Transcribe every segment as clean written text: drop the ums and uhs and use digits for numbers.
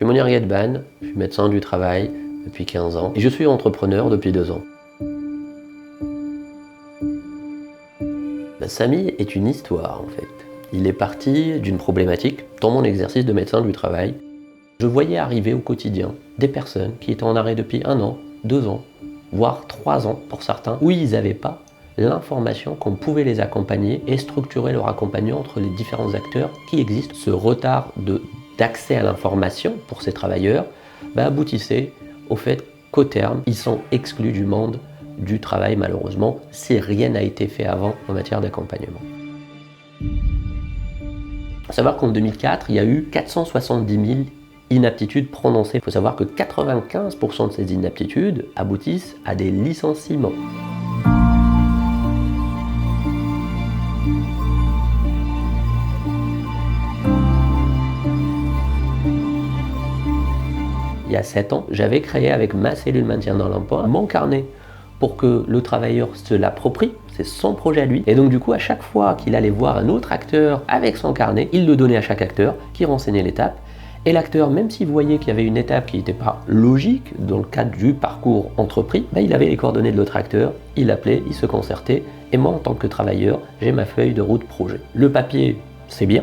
Je suis Mounir Ghedban, je suis médecin du travail depuis 15 ans et je suis entrepreneur depuis 2 ans. Samy est une histoire en fait. Il est parti d'une problématique dans mon exercice de médecin du travail. Je voyais arriver au quotidien des personnes qui étaient en arrêt depuis 1 an, 2 ans, voire 3 ans pour certains, où ils n'avaient pas l'information qu'on pouvait les accompagner et structurer leur accompagnement entre les différents acteurs qui existent. Ce retard d'accès à l'information pour ces travailleurs aboutissait au fait qu'au terme, ils sont exclus du monde du travail malheureusement, si rien n'a été fait avant en matière d'accompagnement. Il faut savoir qu'en 2004, il y a eu 470 000 inaptitudes prononcées. Il faut savoir que 95% de ces inaptitudes aboutissent à des licenciements. Il y a 7 ans, j'avais créé avec ma cellule maintien dans l'emploi mon carnet pour que le travailleur se l'approprie, c'est son projet à lui. Et donc du coup, à chaque fois qu'il allait voir un autre acteur avec son carnet, il le donnait à chaque acteur qui renseignait l'étape. Et l'acteur, même s'il voyait qu'il y avait une étape qui n'était pas logique dans le cadre du parcours entrepris, il avait les coordonnées de l'autre acteur, il appelait, il se concertait. Et moi, en tant que travailleur, j'ai ma feuille de route projet. Le papier, c'est bien.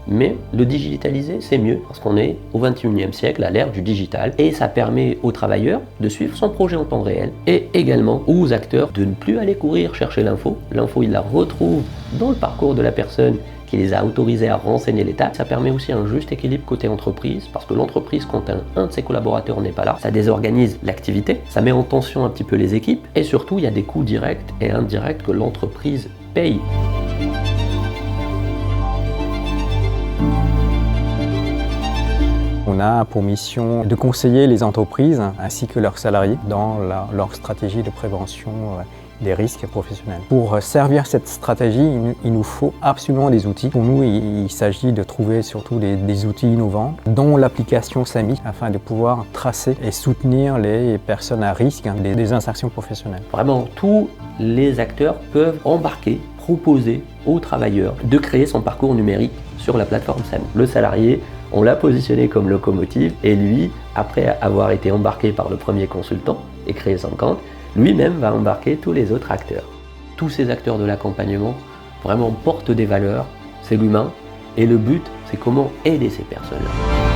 Mais le digitaliser, c'est mieux, parce qu'on est au XXIe siècle, à l'ère du digital, et ça permet aux travailleurs de suivre son projet en temps réel, et également aux acteurs de ne plus aller courir chercher l'info. L'info, ils la retrouvent dans le parcours de la personne qui les a autorisés à renseigner l'étape. Ça permet aussi un juste équilibre côté entreprise, parce que l'entreprise, quand un de ses collaborateurs n'est pas là, ça désorganise l'activité, ça met en tension un petit peu les équipes, et surtout, il y a des coûts directs et indirects que l'entreprise paye. On a pour mission de conseiller les entreprises ainsi que leurs salariés dans leur stratégie de prévention des risques professionnels. Pour servir cette stratégie, il nous faut absolument des outils. Pour nous, il s'agit de trouver surtout des outils innovants, dont l'application Samy, afin de pouvoir tracer et soutenir les personnes à risque des insertions professionnelles. Vraiment, tous les acteurs peuvent embarquer, proposer aux travailleurs de créer son parcours numérique sur la plateforme Samy. Le salarié, on l'a positionné comme locomotive et lui, après avoir été embarqué par le premier consultant et créé son compte, lui-même va embarquer tous les autres acteurs. Tous ces acteurs de l'accompagnement vraiment portent des valeurs, c'est l'humain et le but, c'est comment aider ces personnes-là.